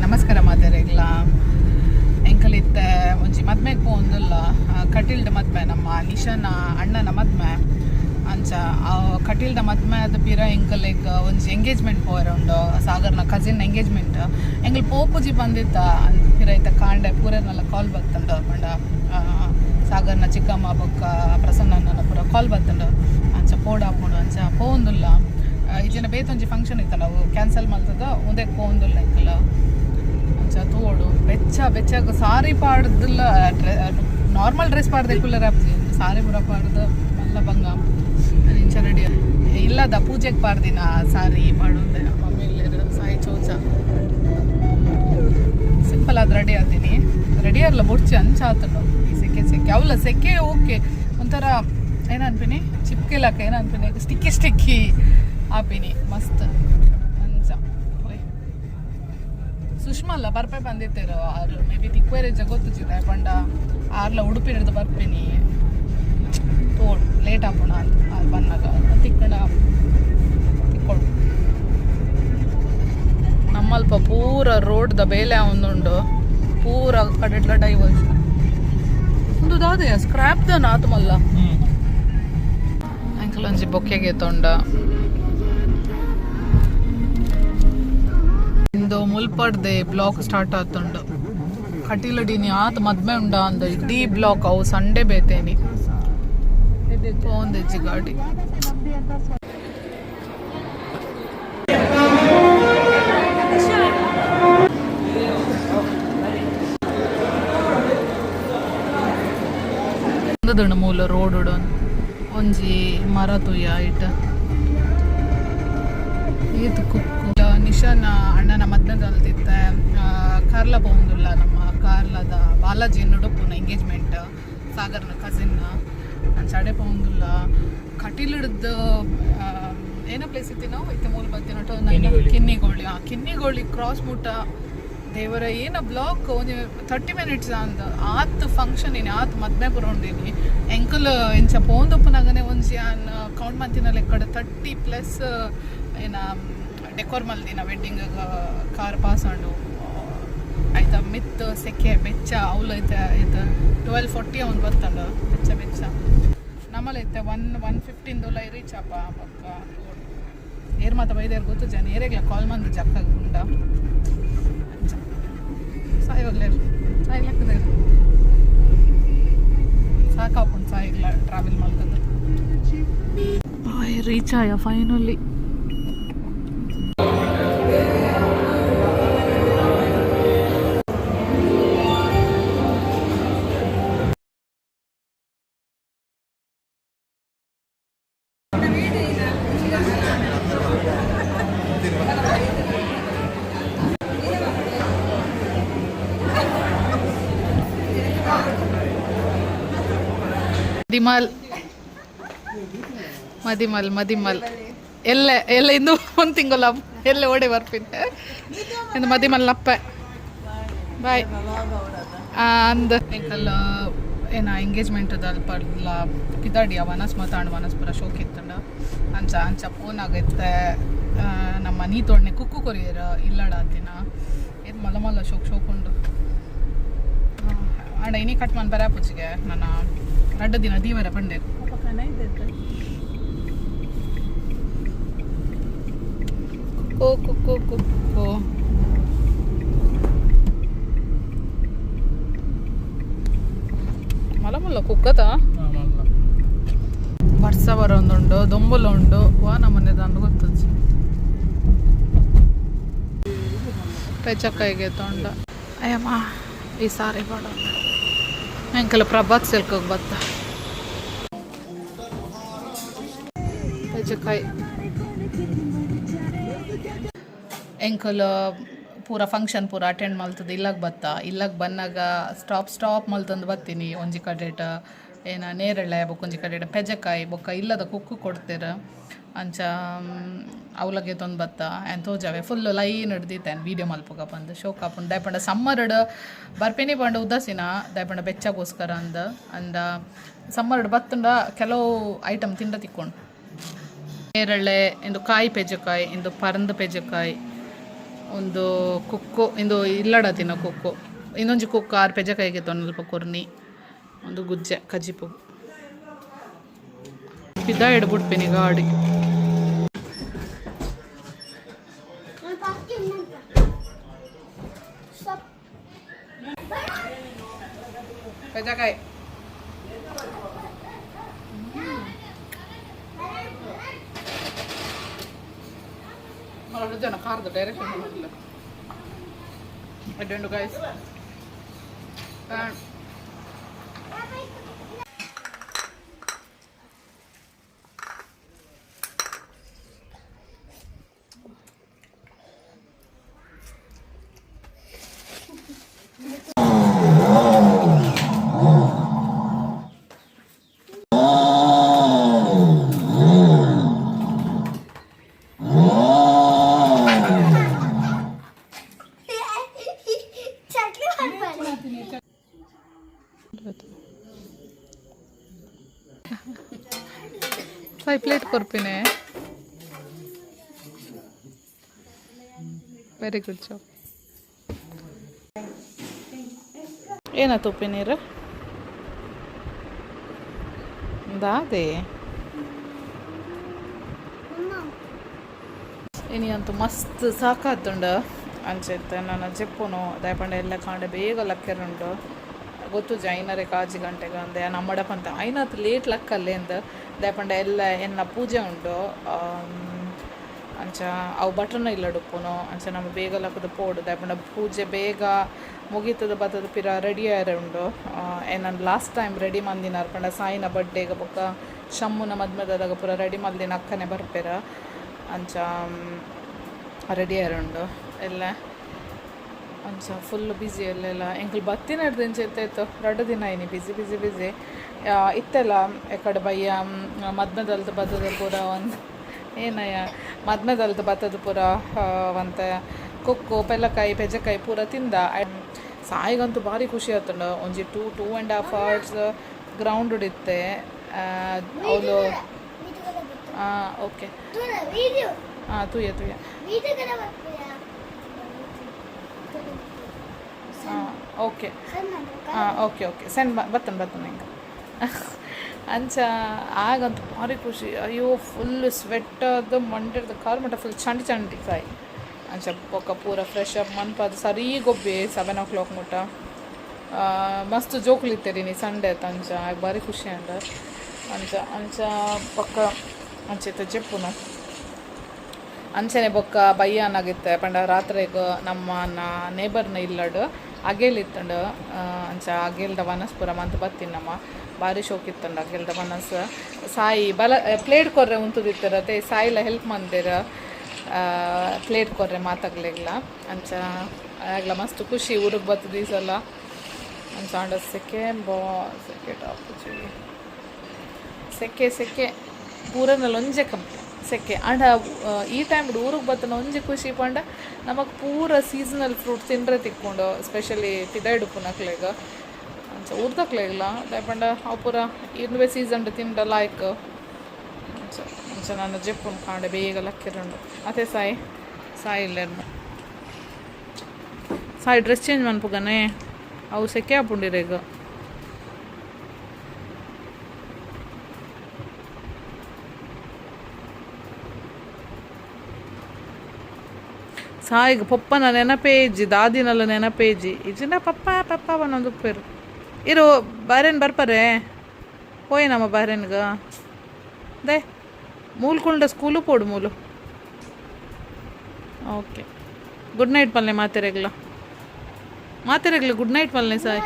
ನಮಸ್ಕಾರ ಮಾತೆರೆಗ್ಲ ಎಂಕಲಿತ್ತೆ ಒಂಜಿ ಮದ್ಮೆಗೆ ಪೋಂದುಲ್ಲ ಕಟೀಲ್ದ ಮದ್ಮೆ ನಮ್ಮ ನಿಶಾನ ಅಣ್ಣನ ಮದ್ಮೆ ಅಂಚ ಕಟೀಲ್ದ ಮದ್ಮೆ ಅದು ಪಿರ ಎಂಕಲಿಗ್ ಒಂಜಿ ಎಂಗೇಜ್ಮೆಂಟ್ ಪೋರೆ ಉಂಡು ಸಾಗರ್ನ ಕಸಿನ್ ಎಂಗೇಜ್ಮೆಂಟ್ ಎಂಕಲ್ ಪೋಪುಜಿ ಬಂದಿತ್ತ ಪಿರ ಐತ ಕಾಂಡೆ ಪೂರನೆಲ್ಲ ಕಾಲ್ ಬತ್ತಂಡು ಪಂಡ ಸಾಗರ್ನ ಚಿಕ್ಕಮ್ಮ ಬೊಕ್ಕ ಪ್ರಸನ್ನನ ಪೂರ ಕಾಲ್ ಬತ್ತಂಡು ಅಂಚ ಪೋಡಾಪುಂಡು ಅಂಚ ಪೋಂದುಲ್ಲ ಈಜಿನ ಬೇತೊಂಜಿ ಫಂಕ್ಷನ್ ಇತ್ತಲ್ಲ ಅವು ಕ್ಯಾನ್ಸಲ್ ಮಾಡ್ತದ ಒಂದೇ ಪೋಂದುಲ್ಲ ಎಂಕಲ ಅಂಚ ತೋಡು ಬೆಚ್ಚ ಸಾರಿ ಪಾಡ್ದಿಲ್ಲ ನಾರ್ಮಲ್ ಡ್ರೆಸ್ ಪಾಡ್ದೆ ಕುಲ್ಲರ್ ಆಪ್ಜಿ ಸಾರಿ ಪೂರ ಪಾಡ್ದು ಮಲ್ಲ ಬಂಗ ಇಂಚ ರೆಡಿ ಇಲ್ಲದ ಪೂಜೆಗೆ ಪಾಡ್ದಿನ ಸಾರಿ ಪಾಡುಂದೆ ಮಮ್ಮಿಲಿ ಸಾಯಿ ಚೌಚ ಸಿಂಪಲ್ ಆದ ರೆಡಿ ಆತೀನಿ ರೆಡಿ ಅಲ್ಲ ಬೊಡ್ಚಿ ಅಂಚ ಆತಲ್ಲ ಈ ಸೆಕೆ ಅವಲ್ಲ ಸೆಕೆ ಓಕೆ ಒಂಥರ ಏನನ್ಪಿನಿ ಚಿಪ್ಕೆಲಕ್ಕ ಏನನ್ಪಿನಿ ಸ್ಟಿಕ್ಕಿ ಆಪಿನಿ ಮಸ್ತ್ ಅಂಚ ಸುಷ್ಮಾ ಅಲ್ಲ ಬರ್ಪೆ ಬಂದಿತ್ತೇರೋ ಆರು ಮೇ ಬಿ ತಿಕ್ವೇರೇಜ ಗೊತ್ತಿದೆ ಪಂಡ ಆರ್ಲ ಉಡುಪಿ ಹಿಡಿದು ಬರ್ಪೇನಿ ತೋಡು ಲೇಟ್ ಆಪುಣ ಆರು ಬನ್ನಾಗ ತಿಕ್ಕೊಡು ನಮ್ಮಲ್ಪ ಪೂರ ರೋಡ್ದ ಬೇಲೆ ಒಂದುಂಡು ಪೂರ ಕಡೆಟ್ಲ ಡೈವರ್ಸ್ ಒಂದು ದಾದೆ ಸ್ಕ್ರಾಪ್ದ ನಾತಮಲ್ಲ ಅಂಕಲೊಂಜಿ ಬೊಕ್ಕೆಗೆ ತೊಂಡ ಇಂದು ಮುಲ್ಪಡ್ದೆ ಬ್ಲಾಕ್ ಸ್ಟಾರ್ಟ್ ಆತುಂಡು ಕಟೀಲಡಿನಿ ಆತ ಮದ್ಮೆ ಉಂಡ ಅಂದ ಇಡೀ ಬ್ಲಾಕ್ ಅವು ಸಂಡೆ ಬೇತೇನಿ ಪೋಂದೆಜ್ಜಿ ಗಾಡಿ ಮೂಲ ರೋಡ್ ಉಡೋನ್ ಒಂಜಿ ಮರ ತುಯ್ಯ ಇಟ್ಟ ಈತ ಕುಕ್ಕು ನಿಶಾನ ಅಣ್ಣನ ಮದ್ನದಲ್ದಿತ್ತೆ ಕಾರ್ಲ ಪೋಂದುಲ್ಲ ನಮ್ಮ ಕಾರ್ಲದ ಬಾಲಾಜಿ ನುಡುಪುನ ಎಂಗೇಜ್ಮೆಂಟ್ ಸಾಗರ್ನ ಕಸಿನ್ ನಾನು ಚಡೆ ಪೋಂದುಲ್ಲ ಕಟೀಲಿಡ್ದು ಏನೋ ಪ್ಲೇಸ್ ಇತ್ತು ನಾವು ಇತ್ತೆ ಮೂಲ ಬತ್ತಿನ ಕಿನ್ನಿಗೋಳಿ ಕ್ರಾಸ್ ಮುಟ್ಟ ದೇವರ ಏನ ಬ್ಲಾಕ್ ಒಂದು 30 ಮಿನಿಟ್ಸ್ ಅಂದ ಆತ್ ಫಂಕ್ಷನ್ ಏನಿ ಆತ್ ಮದ್ಮೆ ಬರೋಂಡಿನಿ ಎಂಕಲ್ ಎಂಚ ಪೋಂದಪ್ಪನಾಗನೆ ಒಂಜಿ ಕೌಂಟ್ ಮಂತಿನಲ್ಲಿ ಕಡೆ 30+ ಏನ ಡೆಕೋರ್ ಮಲ್ದಿನ ವೆಡ್ಡಿಂಗ್ ಕಾರ್ ಪಾಸ್ ಆಂಡು ಆಯ್ತಾ ಮಿತ್ ಸೆಕೆ ಬೆಚ್ಚ ಅವಳು ಐತೆ 12:40 ಅವ್ನು ಬರ್ತಂಡು ಬೆಚ್ಚ ನಮ್ಮಲ್ಲಿ ಐತೆ 1:15 ರೀಚ್ ಅಪ್ಪ ಪಕ್ಕ ಏರ್ ಮಾತ ಬೈದೇರ್ ಗೊತ್ತು ಜನ ಏರೆಗ್ಲ ಕಾಲ್ ಮಂದು ಜಕ್ಕ ಗುಂಡ ಸಾಯ್ಲಕ್ಕದ ಸಾಕಾಪುಂಡು ಸಾಯಿಗ್ಲ ಟ್ರಾವೆಲ್ ಮಾಡ್ತದ ರೀಚ್ ಆಯ ಫೈನಲಿ ಮದಿಮಲ್ ಎಲ್ಲ ಇಂದು ಒಂದು ತಿಂಗಳ ಎಲ್ಲ ಓಡೆ ಬರ್ಪಿದ್ದೆ ಇಂದು ಮದಿಮಲ್ನಪ್ಪ ಬಾಯ್ ಅಂದ ಎಂಕಲ್ಲ ಏನ ಎಂಗೇಜ್ಮೆಂಟದಲ್ಲಿ ಪಡ್ಲ ಕಿದಾಡಿಯ ವನಸ್ ಮಾತಾಡು ವನಸ್ ಪುರ ಶೋಕ್ ಇತ್ತಂಡ ಅಂಚ ಫೋನ್ ಆಗೈತೆ ನಮ್ಮ ನೀ ತೊಣ್ಣೆ ಕುಕ್ಕು ಕೊರಿಯರ ಇಲ್ಲಡ ಅಂತಿನ ಇದು ಮಲ್ಲ ಶೋಕ್ ಅಂಡ ಇನಿ ಕಟ್ ಮಾಡಿ ಬರ ಪುಚ್ಚಿಗೆ ನನ್ನ ಅಡ್ಡ ದಿನ ದೀವರ ಪಂಡೆ ಕುಕ್ಕೋ ಮಲ್ಲ ಕುಕ್ಕದ ವರ್ಷ ಬರೋಂದುಂಡು ದೊಂಬುಲ ಉಂಡು ವಾ ನಮ್ಮನೆ ದಂಡು ಗೊತ್ತಜ್ಜಿ ಪೆಚ್ಚಕಾಯಿಗೆ ತೊಂಡ ಅಯ್ಯಮ್ಮ ಈ ಸಾರಿ ಬಾಡ ಎಂಕಲ ಪ್ರಭಾತ್ ಸಿಲ್ಕೋಗಿ ಬತ್ತ ಪೆಚ್ಚಕಾಯಿ ಎಂಕಲ್ ಪೂರ ಫಂಕ್ಷನ್ ಪೂರ ಅಟೆಂಡ್ ಮಲ್ತದ ಇಲ್ಲಗೆ ಬತ್ತ ಇಲ್ಲಗೆ ಬಂದಾಗ ಸ್ಟಾಪ್ ಮಲ್ತಂದು ಬರ್ತೀನಿ ಒಂಜಿ ಕಡೆಟ ಏನ ನೇರಳೆ ಬೊಕ್ಕ ಒಂಜಿ ಕಡೆಟ ಪೆಜಕಾಯಿ ಬೊಕ್ಕ ಇಲ್ಲದ ಕುಕ್ಕು ಕೊಡ್ತೀರ ಅಂಚ ಅವಲಗೆ ತೊಂದು ಬತ್ತ ಆ್ಯನ್ ತೋಜಾವೆ ಫುಲ್ ಲೈನ್ ಹಿಡ್ದಿತ್ತೇನು ವೀಡಿಯೋ ಮಲ್ಪಗ ಬಂದು ಶೋಕ್ ಹಾಪುಂಡು ದಯಪಂಡ ಸಮ್ಮರ್ಡ್ ಬರ್ಪೇನಿ ಪಂಡ ಉದಾಸಿನ ದಯಪಂಡ ಬೆಚ್ಚಗೋಸ್ಕರ ಅಂದ ಸಮ್ಮರ್ಡ್ ಬತ್ತಂಡ ಕೆಲವು ಐಟಮ್ ತಿಂಡ ತಿಕ್ಕೊಂಡು ನೇರಳೆ ಇಂದು ಕಾಯಿ ಪೆಜಕಾಯಿ ಇಂದು ಪರಂದು ಪೆಜಕಾಯಿ ಒಂದು ಕುಕ್ಕು ಇಂದು ಇಲ್ಲಡ ತಿನ್ನೋ ಕುಕ್ಕು ಇನ್ನೊಂಜಿ ಕುಕ್ಕು 6 ಪೆಜ ಕೈಗೆ ತೊನ್ನಲ್ಪ ಕೊರ್ನಿ ಒಂದು ಗುಜ್ಜೆ ಕಜಿಪು ಪಿದ ಎಡ್ಬಿಡ್ಪೇನಿ ಗಾಡಿ ಪೆಜಕಾಯಿ ಜನ ಕಾರದ ಡೈರೆಕ್ಷನ್ ಮಾಡಿಲ್ಲ ಅಡ್ಡೆಂಡು ಗೈಸ್ ಫೈವ್ ಪ್ಲೇಟ್ ಕೊರ್ಪಿನೇ ವೆರಿ ಗುಡ್ ಜಾಬ್ ಏನಾಯ್ತು ಉಪ್ಪಿ ನೀರು ದಾದೆ ಇನಿ ಅಂತೂ ಮಸ್ತ್ ಸಾಕಾತುಂಡು ಅಂಚೆತ್ತೆ ನನ್ನ ಜೆಪ್ಪುನು ದಯಪಂಡ ಎಲ್ಲ ಕಾಂಡೆ ಬೇಗ ಲಕ್ಕೆರುಂಡು ಗೊತ್ತು ಐನರೆ ಕಾಜಿ ಗಂಟೆಗೆ ಅಂದೆ ನಮ್ಮಡ ಪಂತ ಐನತ್ತು ಲೇಟ್ ಲಕ್ಕಲ್ಲೇ ಅಂದ ದಯಪಂಡ ಎಲ್ಲ ಎನ್ನ ಪೂಜೆ ಉಂಡು ಅಂಚ ಅವು ಬಟರ್ನ ಇಲ್ಲ ಡುಪ್ಪುನು ಅಂಚ ನಮ್ಮ ಬೇಗ ಲಕ್ಕದ ಪೋಡು ದಯಪಂಡ ಪೂಜೆ ಬೇಗ ಮುಗೀತದ ಬತ್ತದ ಪಿರ ರೆಡಿ ಆಯ್ರೆ ಉಂಡು ನಾನು ಲಾಸ್ಟ್ ಟೈಮ್ ರೆಡಿ ಮಂದಿನ ಅರ್ಪಂಡ ಸಾಯಿನ ಬರ್ಡೇಗೆ ಬೊಕ್ಕ ಶಮ್ಮುನ ಮದ್ಮೆದಾಗ ಪೂರ ರೆಡಿ ಮಲ್ದಿನ ಅಕ್ಕನೆ ಬರ್ಪೇರ ಅಂಚ ರೆಡಿ ಆಯ್ರುಂಡು ಎಲ್ಲ ಅಂಚ ಫುಲ್ ಬ್ಯುಸಿ ಅಲ್ಲೆಲ್ಲ ಎಂಕಲ್ ಬತ್ತಿನ ಹಿಡ್ದು ಎಂಚೆತ್ತಾಯ್ತು 2 ದಿನ ಏನಿ ಬಿಸಿ ಇತ್ತೆಲ್ಲ ಎಕಡೆ ಬಯ್ಯ ಮದ್ಮೆದಲ್ತು ಬತ್ತದ ಪೂರ ಒಂದು ಏನಯ್ಯ ಮದ್ಮೆದಲ್ತು ಬತ್ತದ ಪೂರ ಒಂತ ಕೊಕ್ಕು ಪೆಲ್ಲಕಾಯಿ ಪೆಜಕಾಯಿ ಪೂರ ತಿಂದ ಸಾಯಿಗಂತೂ ಭಾರಿ ಖುಷಿ ಆತುಂಡು ಒಂಜಿ 2.5 hours ಗ್ರೌಂಡ್ ಇತ್ತೆ ಅವಳು ಓಕೆ ತೂಯ ಓಕೆ ಓಕೆ ಸೆಂಡ್ ಬರ್ತನೆ ಹಿಂಗೆ ಅಂಚ ಆಗಂತೂ ಭಾರಿ ಖುಷಿ ಅಯ್ಯೋ ಫುಲ್ ಸ್ವೆಟ್ಟದು ಮಂಡಿರ್ದು ಕಾಲು ಮಟ್ಟ ಫುಲ್ ಚಂಡಿ ಸಾಯಿ ಅಂಚ ಪೊಕ್ಕ ಪೂರ ಫ್ರೆಶ್ ಅಪ್ ಮನ್ಪದು ಸರಿ ಗೊಬ್ಬೆ 7 o'clock ಮುಟ್ಟ ಮಸ್ತ್ ಜೋಕ್ಲಿತ್ತೇರಿ ನೀ ಸಂಡೇ ಆಯ್ತು ಅಂಚ ಆಗ ಭಾರಿ ಖುಷಿ ಅಂಡ ಅಂಚ ಪಕ್ಕ ಅಂಚೆತ್ತ ಜೆಪ್ಪುನು ಅಂಚನೆ ಬೊಕ್ಕ ಬಯ್ಯನಾಗಿತ್ತೆ ಪಂಡ ರಾತ್ರಿಗೆ ನಮ್ಮ ನೇಬರ್ನ ಇಲ್ಲಡು ಅಗೇಲಿತ್ತಂಡು ಅಂಚ ಅಗೇಲ್ದ ವನಸ್ ಪೂರ ಮಂತ್ ಬತ್ತೀನಿ ನಮ್ಮ ಭಾರಿ ಶೋಕ್ ಇತ್ತಂಡು ಅಗೇಲ್ದ ವನಸ್ ಸಾಯಿ ಬಲ ಪ್ಲೇಟ್ ಕೊರ್ರೆ ಉಂತುದಿತ್ತರತ್ತೆ ಸಾಯಿಲ ಹೆಲ್ಪ್ ಮಂದಿರ ಪ್ಲೇಟ್ ಕೊರ್ರೆ ಮಾತಾಗ್ಲಿಲ್ಲ ಅಂಚ ಆಗ್ಲ ಮಸ್ತ್ ಖುಷಿ ಊರಿಗೆ ಬತ್ತು ದೀಸಲ್ಲ ಅಂಚ ಅಂಡ ಸೆಕೆ ಟಾಪ್ ಸೆಕೆ ಪೂರನಲ್ಲಿ ಒಂಜೆ ಕಂಪ್ನಿ ಸೆಕೆ ಅಂಡ್ ಈ ಟೈಮ್ ಊರಿಗೆ ಬತ್ತನ ಒಂಜಿ ಖುಷಿ ಪಂಡ ನಮಗೆ ಪೂರ ಸೀಸನಲ್ ಫ್ರೂಟ್ ತಿಂದ್ರೆ ತಿಕ್ಕೊಂಡು ಸ್ಪೆಷಲಿ ತಿದೈಡುಪುನಕ್ಲೆಗ ಅಂಚ ಊರ್ದಕ್ಲೆಗಿಲ್ಲ ದಯಪಂಡ ಅವು ಪೂರ ಇರುವೆ ಸೀಸನ್ ತಿಂಡ ಲಾಯ್ಕ್ ಅಂಚ ನಾನು ಜೆಪ್ಪುನ್ ಕಾಂಡೆ ಬೇಗ ಲಕ್ಕಿರಂಡು ಅದೇ ಸಾಯಿ ಇಲ್ಲೇನು ಸಾಯಿ ಡ್ರೆಸ್ ಚೇಂಜ್ ಮನ್ಪುಗನೆ ಅವು ಸೆಕೆ ಹಾಪುಂಡಿರೇಗ ಸಾಯಿಗೆ ಪಪ್ಪನ ನೆನಪೇಜಿ ದಾದಿನಲ್ಲ ನೆನಪೇಜಿ ಇಜಿನ ಪಪ್ಪ ಒಂದೊಂದು ಪೇರು ಇರು ಬಾರೇನು ಬರ್ಪರೆ ಹೋಯ್ ನಮ್ಮ ಬಾರೇನ್ಗ ದೇ ಮೂಲ್ಕೊಂಡ ಸ್ಕೂಲು ಪೋಡು ಮೂಲು ಓಕೆ ಗುಡ್ ನೈಟ್ ಪಲ್ಲೆ ಮಾತೆರೆಗ್ಲ ಗುಡ್ ನೈಟ್ ಪಲ್ಲೆ ಸಾಯ್